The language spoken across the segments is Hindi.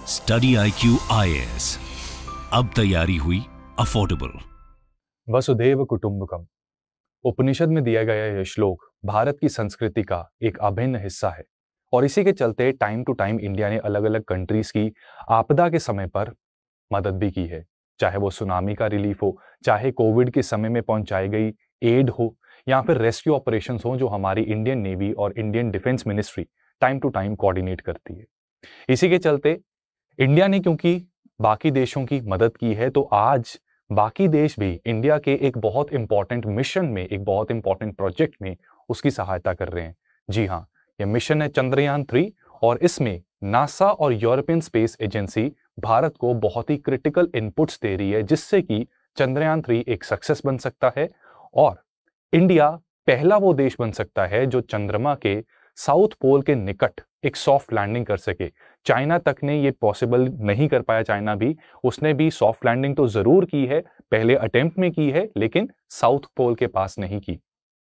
स्टडी IQ IAS, अब तैयारी हुई अफोर्डेबल। वसुधैव कुटुंबकम। उपनिषद में दिया गया यह श्लोक भारत की संस्कृति का एक अभिन्न हिस्सा है और इसी के चलते टाइम टू टाइम इंडिया ने अलग अलग कंट्रीज की आपदा के समय पर मदद भी की है, चाहे वो सुनामी का रिलीफ हो, चाहे कोविड के समय में पहुंचाई गई एड हो, या फिर रेस्क्यू ऑपरेशंस हो जो हमारी इंडियन नेवी और Indian defence ministry time to time coordinate करती है। इसी के चलते इंडिया ने क्योंकि बाकी देशों की मदद की है, तो आज बाकी देश भी इंडिया के एक बहुत इंपॉर्टेंट मिशन में, एक बहुत इंपॉर्टेंट प्रोजेक्ट में उसकी सहायता कर रहे हैं। जी हाँ, यह मिशन है चंद्रयान 3 और इसमें नासा और यूरोपियन स्पेस एजेंसी भारत को बहुत ही क्रिटिकल इनपुट्स दे रही है, जिससे कि चंद्रयान 3 एक सक्सेस बन सकता है और इंडिया पहला वो देश बन सकता है जो चंद्रमा के साउथ पोल के निकट एक सॉफ्ट लैंडिंग कर सके। चाइना तक ने ये पॉसिबल नहीं कर पाया, चाइना भी, उसने भी सॉफ्ट लैंडिंग तो जरूर की है, पहले अटेम्प्ट में की है, लेकिन साउथ पोल के पास नहीं की।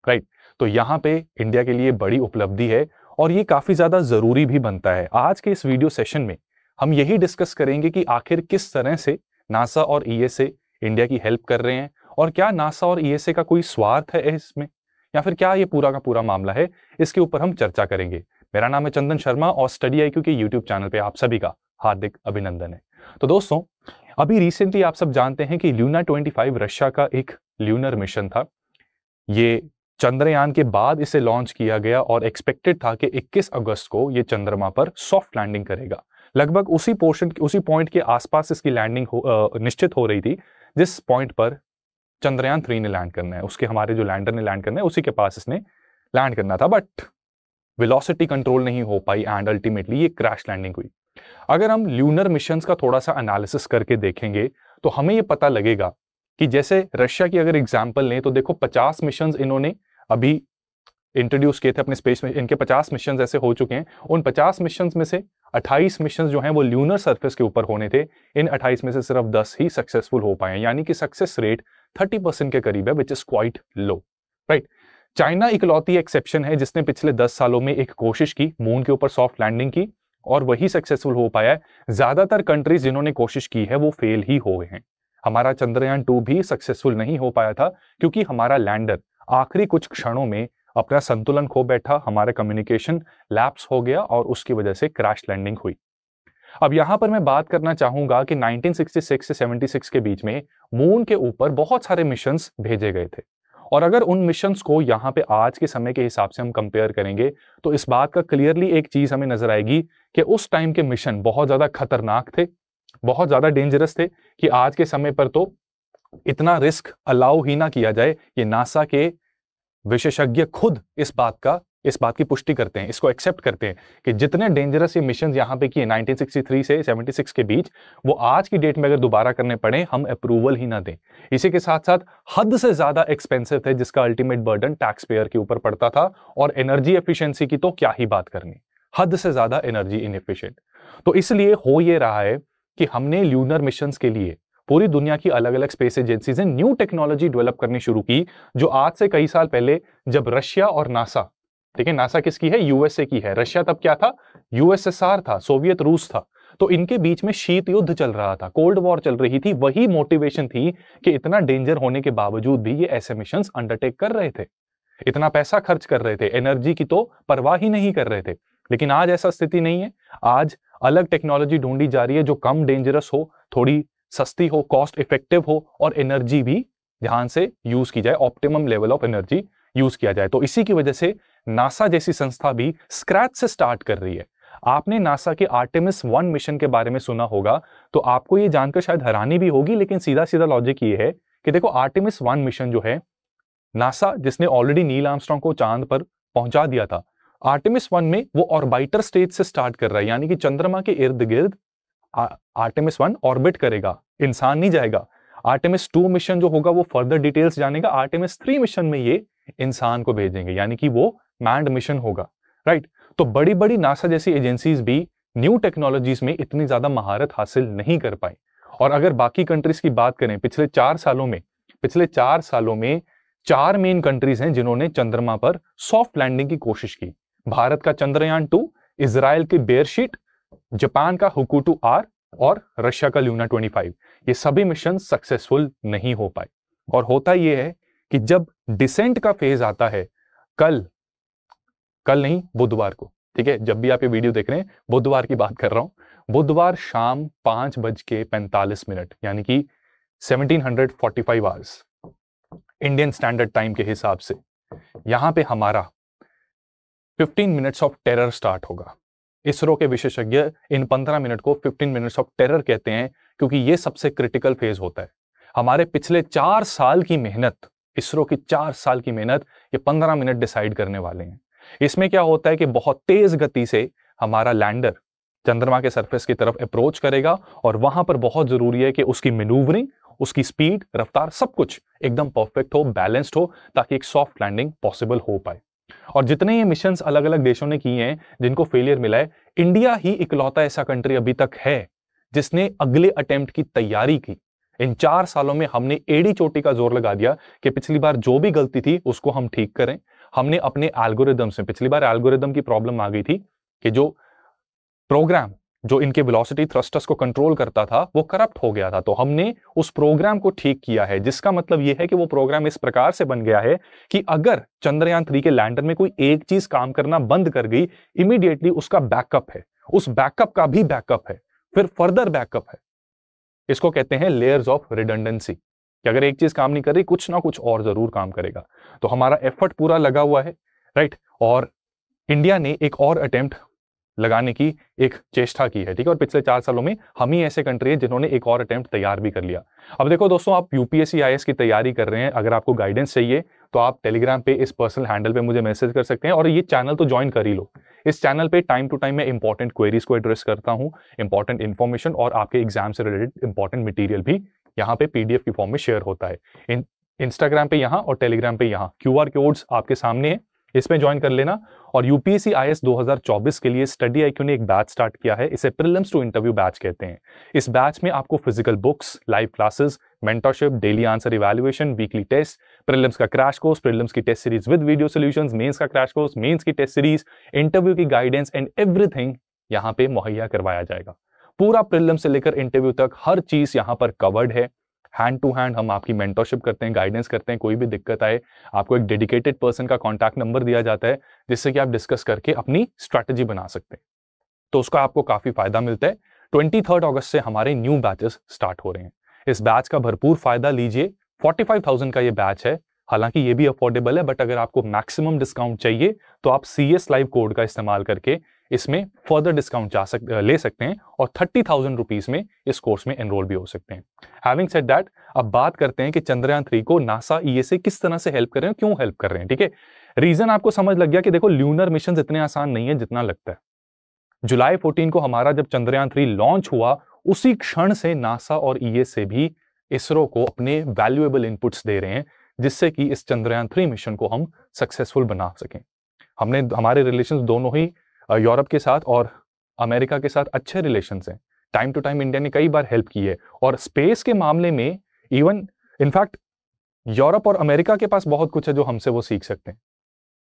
राइट, तो यहां पे इंडिया के लिए बड़ी उपलब्धि है और ये काफी ज्यादा जरूरी भी बनता है। आज के इस वीडियो सेशन में हम यही डिस्कस करेंगे कि आखिर किस तरह से नासा और ESA इंडिया की हेल्प कर रहे हैं और क्या नासा और ESA का कोई स्वार्थ है इसमें, या फिर क्या ये पूरा का पूरा मामला है, इसके ऊपर हम चर्चा करेंगे। मेरा नाम है चंदन शर्मा और स्टडी IQ के YouTube चैनल पे आप सभी का हार्दिक अभिनंदन है। तो दोस्तों, अभी रिसेंटली आप सब जानते हैं कि ल्यूना 25 रशिया का एक ल्यूनर मिशन था। ये चंद्रयान के बाद इसे लॉन्च किया गया और एक्सपेक्टेड था कि 21 अगस्त को ये चंद्रमा पर सॉफ्ट लैंडिंग करेगा। लगभग उसी पॉइंट के आसपास इसकी लैंडिंग निश्चित हो रही थी जिस पॉइंट पर चंद्रयान 3 ने लैंड करना है, उसके हमारे जो लैंडर ने लैंड करना है उसी के पास इसने लैंड करना था, बट वेलोसिटी कंट्रोल नहीं हो पाई एंड अल्टीमेटली ये क्रैश लैंडिंग हुई। अगर हम ल्यूनर मिशंस का थोड़ा सा एनालिसिस करके देखेंगे तो हमें ये पता लगेगा कि जैसे रशिया की अगर एग्जांपल लें तो देखो 50 मिशंस इन्होंने अभी इंट्रोड्यूस किए थे अपने स्पेस में, इनके 50 मिशंस ऐसे हो चुके हैं। उन 50 मिशंस में से 28 मिशंस जो हैं वो ल्यूनर सरफेस के ऊपर होने थे। इन 28 में से सिर्फ 10 ही सक्सेसफुल हो पाए, यानी कि सक्सेस रेट 30% के करीब है, which is quite low. Right, China इकलौती एक्सेप्शन है जिसने पिछले 10 सालों में एक कोशिश की मून के ऊपर सॉफ्ट लैंडिंग की और वही सक्सेसफुल हो पाया है। ज्यादातर कंट्रीज जिन्होंने कोशिश की है वो फेल ही हो गए हैं। हमारा चंद्रयान 2 भी सक्सेसफुल नहीं हो पाया था क्योंकि हमारा लैंडर आखिरी कुछ क्षणों में अपना संतुलन खो बैठा, हमारा कम्युनिकेशन लैप्स हो गया और उसकी वजह से क्रैश लैंडिंग हुई। अब यहां पर मैं बात करना चाहूंगा कि 1966 से 76 के बीच में मून के ऊपर बहुत सारे मिशंस भेजे गए थे और अगर उन मिशंस को यहां पे आज के समय के हिसाब से हम कंपेयर करेंगे तो इस बात का क्लियरली एक चीज हमें नजर आएगी कि उस टाइम के मिशन बहुत ज्यादा खतरनाक थे, बहुत ज्यादा डेंजरस थे कि आज के समय पर तो इतना रिस्क अलाउ ही ना किया जाए। ये नासा के विशेषज्ञ खुद इस बात की पुष्टि करते हैं, इसको एक्सेप्ट करते हैं कि जितने डेंजरस ये मिशन यहां पे किए 1963 से 76 के बीच, वो आज की डेट में अगर दोबारा करने पड़े हम अप्रूवल ही ना दें। इसी के साथ साथ हद से ज्यादा एक्सपेंसिव थे जिसका अल्टीमेट बर्डन टैक्स पेयर के ऊपर पड़ता था और एनर्जी एफिशिएंसी की तो क्या ही बात करनी, हद से ज्यादा एनर्जी इनएफिशिएंट। तो इसलिए हो ये रहा है कि हमने ल्यूनर मिशंस के लिए पूरी दुनिया की अलग अलग स्पेस एजेंसीज ने न्यू टेक्नोलॉजी डेवलप करनी शुरू की, जो आज से कई साल पहले जब रशिया और नासा, ठीक है, नासा किसकी है, USA की है, रशिया तब क्या था, USSR था, सोवियत रूस था, तो इनके बीच में शीत युद्ध चल रहा था, कोल्ड वॉर चल रही थी। वही मोटिवेशन थी कि इतना डेंजर होने के बावजूद भी ये ऐसे मिशंस अंडरटेक कर रहे थे, इतना पैसा खर्च कर रहे थे, एनर्जी की तो परवाह ही नहीं कर रहे थे। लेकिन आज ऐसा स्थिति नहीं है, आज अलग टेक्नोलॉजी ढूंढी जा रही है जो कम डेंजरस हो, थोड़ी सस्ती हो, कॉस्ट इफेक्टिव हो और एनर्जी भी ध्यान से यूज की जाए, optimum level of energy use किया जाए। तो इसी की वजह से नासा जैसी संस्था भी स्क्रैच से स्टार्ट कर रही है। आपने नासा के आर्टेमिस 1 मिशन के बारे में सुना होगा, तो आपको ये जानकर शायद हैरानी भी होगी, लेकिन सीधा सीधा लॉजिक ये है कि देखो आर्टेमिस 1 मिशन जो है, नासा जिसने ऑलरेडी नील आर्मस्ट्रांग को चांद पर पहुंचा दिया था, आर्टेमिस 1 में वो ऑर्बिटर स्टेज से स्टार्ट कर रहा है, यानी कि चंद्रमा के इर्द गिर्द आर्टेमिस 1 ऑर्बिट करेगा, इंसान नहीं जाएगा। आर्टेमिस 2 मिशन जो होगा वो फर्दर डिटेल्स जानेगा। आर्टेमिस 3 मिशन में ये इंसान को भेजेंगे, यानी कि वो मैन्ड मिशन होगा। राइट, तो बड़ी बड़ी नासा जैसी एजेंसीज भी न्यू टेक्नोलॉजीज में इतनी ज्यादा महारत हासिल नहीं कर पाई। और अगर बाकी कंट्रीज की बात करें, पिछले 4 सालों में 4 मेन कंट्रीज हैं जिन्होंने चंद्रमा पर सॉफ्ट लैंडिंग की कोशिश की। भारत का चंद्रयान 2, इजराइल की बेयरशीट, जापान का हुकुटू आर और रशिया का ल्यूना 25, ये सभी मिशन सक्सेसफुल नहीं हो पाए। और होता यह है कि जब डिसेंट का फेज आता है, कल नहीं, बुधवार को, ठीक है, जब भी आप ये वीडियो देख रहे हैं बुधवार की बात कर रहा हूं, बुधवार शाम 5:45 यानी कि 1745 आवर्स इंडियन स्टैंडर्ड टाइम के हिसाब से, यहां पे हमारा 15 मिनट्स ऑफ टेरर स्टार्ट होगा। इसरो के विशेषज्ञ इन 15 मिनट को 15 मिनट्स ऑफ टेरर कहते हैं, क्योंकि ये सबसे क्रिटिकल फेज होता है। हमारे पिछले 4 साल की मेहनत, इसरो की 4 साल की मेहनत, ये 15 मिनट डिसाइड करने वाले हैं। इसमें क्या होता है कि बहुत तेज गति से हमारा लैंडर चंद्रमा के सरफेस की तरफ अप्रोच करेगा, और वहां पर बहुत जरूरी है कि उसकी मैन्यूवरिंग, उसकी स्पीड, रफ्तार, सब कुछ एकदम परफेक्ट हो, बैलेंस्ड हो, ताकि एक सॉफ्ट लैंडिंग पॉसिबल हो पाए। और जितने ये मिशंस अलग अलग देशों ने किए हैं जिनको फेलियर मिला है, इंडिया ही इकलौता ऐसा कंट्री अभी तक है जिसने अगले अटेम्प्ट की तैयारी की। इन 4 सालों में हमने एड़ी चोटी का जोर लगा दिया कि पिछली बार जो भी गलती थी उसको हम ठीक करें। हमने अपने एल्गोरिदम से, पिछली बार एल्गोरिदम की प्रॉब्लम आ गई थी कि जो प्रोग्राम जो इनके वेलोसिटी थ्रस्टर्स को कंट्रोल करता था वो करप्ट हो गया था, तो हमने उस प्रोग्राम को ठीक किया है, जिसका मतलब यह है कि वो प्रोग्राम इस प्रकार से बन गया है कि अगर चंद्रयान 3 के लैंडर में कोई एक चीज काम करना बंद कर गई, इमीडिएटली उसका बैकअप है, उस बैकअप का भी बैकअप है, फिर फर्दर बैकअप है। इसको कहते हैं लेयर्स ऑफ रिडंडेंसी, कि अगर एक चीज काम नहीं कर रही, कुछ ना कुछ और जरूर काम करेगा। तो हमारा एफर्ट पूरा लगा हुआ है, राइट। और इंडिया ने एक और अटेम्प्ट लगाने की एक चेष्टा की है, ठीक है। और पिछले 4 सालों में हम ही ऐसे कंट्री है जिन्होंने एक और अटेम्प्ट तैयार भी कर लिया। अब देखो दोस्तों, आप यूपीएससी आईएएस की तैयारी कर रहे हैं, अगर आपको गाइडेंस चाहिए तो आप टेलीग्राम पे इस पर्सनल हैंडल पे मुझे मैसेज कर सकते हैं, और ये चैनल तो ज्वाइन कर ही लो। इस चैनल पे टाइम टू टाइम मैं इंपॉर्टेंट क्वेरीज को एड्रेस करता हूं, इंपॉर्टेंट इन्फॉर्मेशन और आपके एग्जाम से रिलेटेड इंपॉर्टेंट मटेरियल भी यहाँ पे पीडीएफ की फॉर्म में शेयर होता है। इंस्टाग्राम पे यहाँ और टेलीग्राम पे यहाँ क्यूआर कोड्स आपके सामने है, इसमें ज्वाइन कर लेना। और यूपीएससी आईएएस 2024 के लिए स्टडी आईक्यू ने एक बैच स्टार्ट किया है, इसे प्रीलिम्स टू इंटरव्यू बैच कहते हैं। इस बैच में आपको physical books, live classes, mentorship, daily answer evaluation, weekly test, prelims का क्रैश कोर्स, प्रीलिम्स की test series with video solutions, mains का क्रैश कोर्स, मेंस की टेस्ट सीरीज, इंटरव्यू की गाइडेंस एंड एवरीथिंग यहाँ पे मुहैया करवाया जाएगा। पूरा प्रीलिम्स से लेकर इंटरव्यू तक हर चीज यहाँ पर कवर्ड है। हैंड टू हैंड हम आपकी मेंटरशिप करते हैं, गाइडेंस करते हैं। कोई भी दिक्कत आए, आपको एक डेडिकेटेड पर्सन का कॉन्टैक्ट नंबर दिया जाता है, जिससे कि आप डिस्कस करके अपनी स्ट्रैटेजी बना सकते हैं। तो उसका आपको काफी फायदा मिलता है। 23 अगस्त से हमारे न्यू बैचेस स्टार्ट हो रहे हैं, इस बैच का भरपूर फायदा लीजिए। 45,000 का ये बैच है, हालांकि ये भी अफोर्डेबल है, बट अगर आपको मैक्सिमम डिस्काउंट चाहिए तो आप CS लाइव कोड का इस्तेमाल करके इसमें फर्दर डिस्काउंट ले सकते हैं, और 30,000 रुपीज में इस कोर्स में एनरोल भी हो सकते हैं। हैविंग सेड दैट, अब बात करते हैं कि चंद्रयान 3 को नासा ESA किस तरह से हेल्प कर रहे हैं, क्यों हेल्प कर रहे हैं, ठीक है। रीजन आपको समझ लग गया कि देखो, ल्यूनर मिशन इतने आसान नहीं है जितना लगता है। जुलाई 14 को हमारा जब चंद्रयान 3 लॉन्च हुआ, उसी क्षण से नासा और ESA भी इसरो को अपने वैल्यूएबल इनपुट्स दे रहे हैं, जिससे कि इस चंद्रयान 3 मिशन को हम सक्सेसफुल बना सकें। हमारे रिलेशंस दोनों ही यूरोप के साथ और अमेरिका के साथ अच्छे रिलेशंस हैं। टाइम टू टाइम इंडिया ने कई बार हेल्प की है, और स्पेस के मामले में इवन इनफैक्ट यूरोप और अमेरिका के पास बहुत कुछ है जो हमसे वो सीख सकते हैं,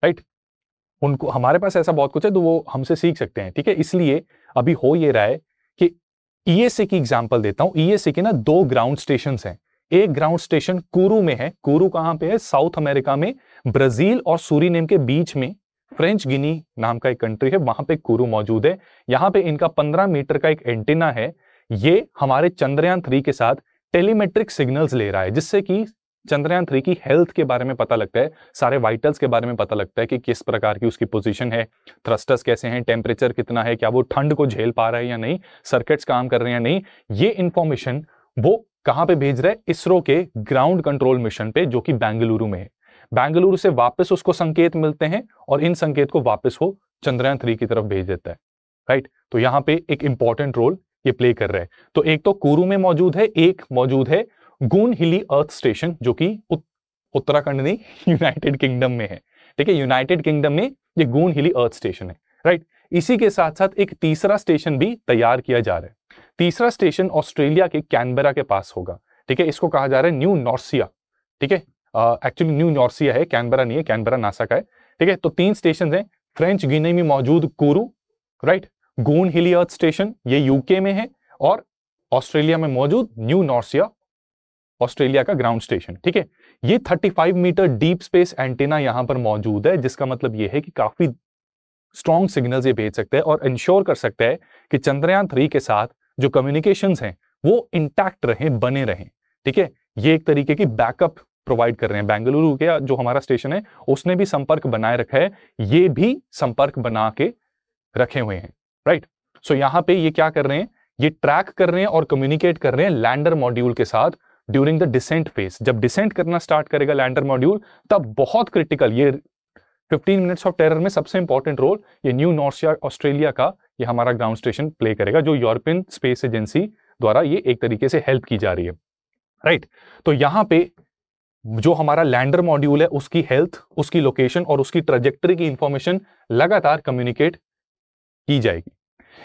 राइट। उनको, हमारे पास ऐसा बहुत कुछ है तो वो हमसे सीख सकते हैं, ठीक है। इसलिए अभी हो ये रहा है कि ESA की एग्जांपल देता हूं। ESA के ना 2 ग्राउंड स्टेशन हैं। एक ग्राउंड स्टेशन कुरू में है। कुरू कहां पे है? साउथ अमेरिका में, ब्राजील और सूरीनेम के बीच में फ्रेंच गिनी नाम का एक कंट्री है, वहां पे कुरू मौजूद है। यहां पे इनका 15 मीटर का एक एंटीना है। ये हमारे चंद्रयान 3 के साथ टेलीमेट्रिक सिग्नल्स ले रहा है, जिससे कि चंद्रयान 3 की हेल्थ के बारे में पता लगता है, सारे वाइटल्स के बारे में पता लगता है कि किस प्रकार की उसकी पोजीशन है, थ्रस्टर्स कैसे हैं, टेम्परेचर कितना है, क्या वो ठंड को झेल पा रहा है या नहीं, सर्किट्स काम कर रहे हैं या नहीं। ये इंफॉर्मेशन वो कहां पे भेज रहा है? इसरो के ग्राउंड कंट्रोल मिशन पे, जो कि बेंगलुरु में है। बेंगलुरु से वापस उसको संकेत मिलते हैं, और इन संकेत को वापस वो चंद्रयान 3 की तरफ भेज देता है, राइट। तो यहां पे एक इंपॉर्टेंट रोल ये प्ले कर रहा है। तो एक तो कुरू में मौजूद है, एक मौजूद है गून हिली अर्थ स्टेशन, जो कि उत्तराखंड नहीं, यूनाइटेड किंगडम में है, ठीक है। यूनाइटेड किंगडम में ये गून हिली अर्थ स्टेशन है, राइट। इसी के साथ साथ एक तीसरा स्टेशन भी तैयार किया जा रहा है। तीसरा स्टेशन ऑस्ट्रेलिया के कैनबरा के पास होगा, ठीक है। इसको कहा जा रहा है न्यू नॉर्सिया, ठीक है। एक्चुअली न्यू नॉर्सिया है, कैनबरा नहीं है, कैनबरा नासा का है, ठीक है। तो 3 स्टेशन हैं। फ्रेंच गिनी में मौजूद कुरू, राइट, गून हिली अर्थ स्टेशन, ये यूके में है, और ऑस्ट्रेलिया में मौजूद न्यू नॉर्सिया ऑस्ट्रेलिया का ग्राउंड स्टेशन। ठीक है, ये 35 मीटर डीप स्पेस एंटीना यहां पर मौजूद है, जिसका मतलब ये है कि काफी स्ट्रॉन्ग सिग्नल्स ये भेज सकते हैं और इंश्योर कर सकते हैं कि चंद्रयान 3 के साथ जो कम्युनिकेशंस हैं वो इंटैक्ट रहें, बने रहें। ठीक है, ये एक तरीके की बैकअप प्रोवाइड कर रहे हैं। बेंगलुरु के जो हमारा स्टेशन है उसने भी संपर्क बनाए रखा है, ये भी संपर्क बना के रखे हुए हैं, राइट। सो यहां पे ये क्या कर रहे हैं, ये ट्रैक कर रहे हैं और कम्युनिकेट कर रहे हैं लैंडर मॉड्यूल के साथ ड्यूरिंग द डिसेंट फेज। जब डिसेंट करना स्टार्ट करेगा लैंडर मॉड्यूल, तब बहुत क्रिटिकल, ये 15 मिनट्स ऑफ टेरर में सबसे इंपॉर्टेंट रोल ये न्यू नॉर्सिया ऑस्ट्रेलिया का ये हमारा ग्राउंड स्टेशन प्ले करेगा, जो यूरोपियन स्पेस एजेंसी द्वारा ये एक तरीके से हेल्प की जा रही है, राइट। तो यहां पे जो हमारा लैंडर मॉड्यूल है उसकी हेल्थ, उसकी लोकेशन और उसकी ट्रेजेक्टरी की इंफॉर्मेशन लगातार कम्युनिकेट की जाएगी।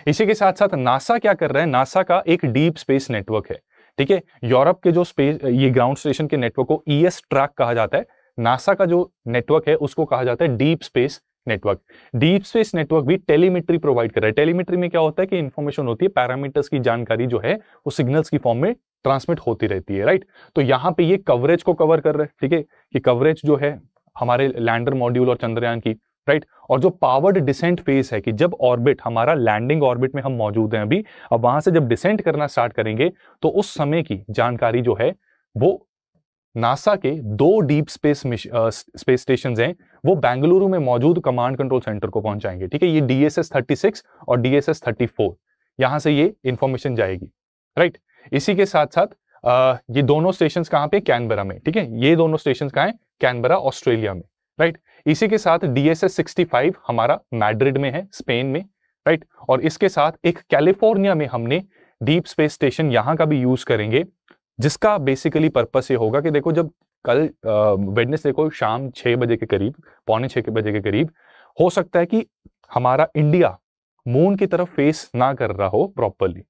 इसी के साथ साथ नासा क्या कर रहा है, नासा का एक डीप स्पेस नेटवर्क है। ठीक है, यूरोप के जो स्पेस ये ग्राउंड स्टेशन के नेटवर्क को ES ट्रैक कहा जाता है, नासा का जो नेटवर्क है उसको कहा जाता है deep space network. Deep space network भी टेलीमेट्री प्रोवाइड कर रहा है। टेलीमेट्री में क्या होता है कि इंफॉर्मेशन होती है, पैरामीटर्स की जानकारी जो है वो सिग्नल्स की फॉर्म में ट्रांसमिट होती रहती है, राइट। तो यहां पे ये कवरेज को कवर कर रहे हैं, ठीक है, कि कवरेज जो है हमारे लैंडर मॉड्यूल और चंद्रयान की, राइट। और जो पावर्ड डिसेंट फेज है कि जब ऑर्बिट, हमारा लैंडिंग ऑर्बिट में हम मौजूद हैं अभी, अब वहां से जब डिसेंट करना स्टार्ट करेंगे तो उस समय की जानकारी जो है वो नासा के 2 डीप स्पेस स्टेशन हैं, वो बेंगलुरु में मौजूद कमांड कंट्रोल सेंटर को पहुंचाएंगे। ठीक है, ये DSS-36 और DSS-34, यहां से ये इंफॉर्मेशन जाएगी, राइट। इसी के साथ साथ ये दोनों स्टेशन कहां पे, कैनबरा में। ठीक है, ये दोनों स्टेशन कहां है, कैनबरा ऑस्ट्रेलिया में, राइट। इसी के साथ DSS-65 हमारा मैड्रिड में है, स्पेन में, राइट। और इसके साथ एक कैलिफोर्निया में हमने डीप स्पेस स्टेशन यहां का भी यूज करेंगे, जिसका बेसिकली पर्पस ये होगा कि देखो जब कल वेडनेसडे को शाम 6 बजे के करीब, पौने 6 बजे के करीब, हो सकता है कि हमारा इंडिया मून की तरफ फेस ना कर रहा हो प्रॉपरली,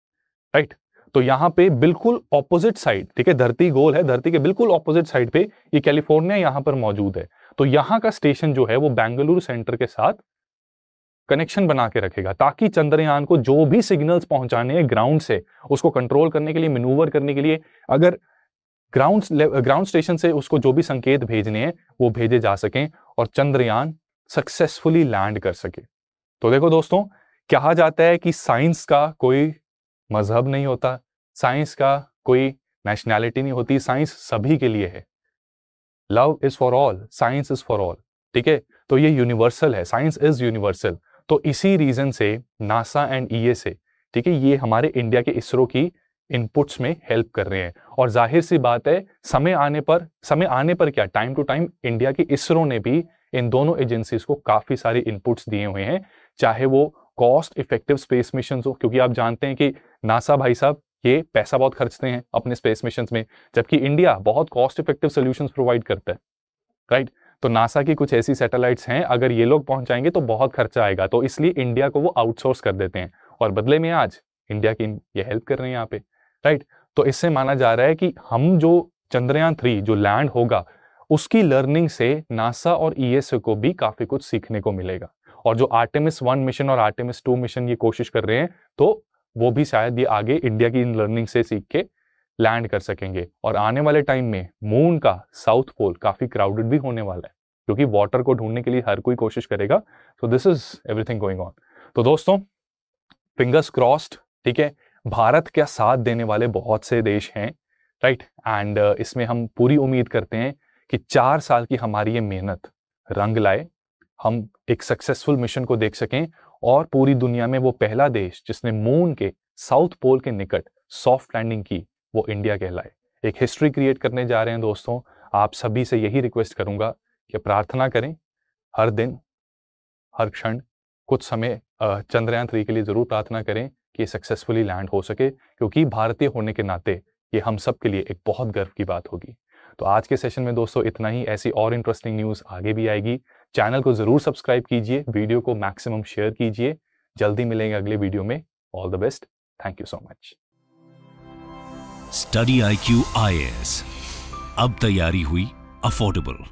राइट। तो यहां पे बिल्कुल ऑपोजिट साइड, ठीक है, धरती गोल है, धरती के बिल्कुल ऑपोजिट साइड पे ये कैलिफोर्निया यहां पर मौजूद है। तो यहां का स्टेशन जो है वो बेंगलुरु सेंटर के साथ कनेक्शन बना के रखेगा, ताकि चंद्रयान को जो भी सिग्नल्स पहुंचाने हैं ग्राउंड से, उसको कंट्रोल करने के लिए, मैन्यूवर करने के लिए, अगर ग्राउंड स्टेशन से उसको जो भी संकेत भेजने हैं वो भेजे जा सकें और चंद्रयान सक्सेसफुली लैंड कर सके। तो देखो दोस्तों, कहा जाता है कि साइंस का कोई मजहब नहीं होता, साइंस का कोई नेशनैलिटी नहीं होती, साइंस सभी के लिए है। Love is for all, science is for all. ठीक है, तो ये यूनिवर्सल है, साइंस इज यूनिवर्सल। तो इसी रीजन से नासा एंड ESA, ठीक है, ये हमारे इंडिया के इसरो की इनपुट्स में हेल्प कर रहे हैं। और जाहिर सी बात है, समय आने पर क्या, टाइम टू टाइम इंडिया की इसरो ने भी इन दोनों एजेंसीज को काफी सारे इनपुट्स दिए हुए हैं, चाहे वो कॉस्ट इफेक्टिव स्पेस मिशन हो, क्योंकि आप जानते हैं कि नासा भाई साहब ये पैसा बहुत खर्चते हैं अपने स्पेस मिशन में, जबकि इंडिया बहुत कॉस्ट इफेक्टिव सोल्यूशंस प्रोवाइड करता है, राइट। तो नासा की कुछ ऐसी सैटेलाइट्स हैं, अगर ये लोग पहुंचाएंगे तो बहुत खर्चा आएगा, तो इसलिए इंडिया को वो आउटसोर्स कर देते हैं और बदले में आज इंडिया की ये हेल्प कर रहे हैं यहाँ पे, राइट। तो इससे माना जा रहा है कि हम जो चंद्रयान 3 जो लैंड होगा उसकी लर्निंग से नासा और ESA को भी काफी कुछ सीखने को मिलेगा। और जो आर्टेमिस 1 मिशन और आर्टेमिस 2 मिशन ये कोशिश कर रहे हैं, तो वो भी शायद ये आगे इंडिया की इन लर्निंग से सीख के लैंड कर सकेंगे। और आने वाले टाइम में मून का साउथ पोल काफी क्राउडेड भी होने वाला है, क्योंकि वाटर को ढूंढने के लिए हर कोई कोशिश करेगा। So this is everything going on. तो दोस्तों, फिंगर्स क्रॉस्ड, ठीक है, भारत का साथ देने वाले बहुत से देश हैं, राइट। एंड इसमें हम पूरी उम्मीद करते हैं कि 4 साल की हमारी ये मेहनत रंग लाए, हम एक सक्सेसफुल मिशन को देख सकें और पूरी दुनिया में वो पहला देश जिसने मून के साउथ पोल के निकट सॉफ्ट लैंडिंग की, वो इंडिया कहलाए। एक हिस्ट्री क्रिएट करने जा रहे हैं दोस्तों। आप सभी से यही रिक्वेस्ट करूंगा कि प्रार्थना करें, हर दिन हर क्षण कुछ समय चंद्रयान 3 के लिए जरूर प्रार्थना करें कि सक्सेसफुली लैंड हो सके, क्योंकि भारतीय होने के नाते ये हम सब के लिए एक बहुत गर्व की बात होगी। तो आज के सेशन में दोस्तों इतना ही। ऐसी और इंटरेस्टिंग न्यूज़ आगे भी आएगी। चैनल को जरूर सब्सक्राइब कीजिए, वीडियो को मैक्सिमम शेयर कीजिए। जल्दी मिलेंगे अगले वीडियो में। All the best, thank you so much. Study IQ IAS, अब तैयारी हुई अफोर्डेबल।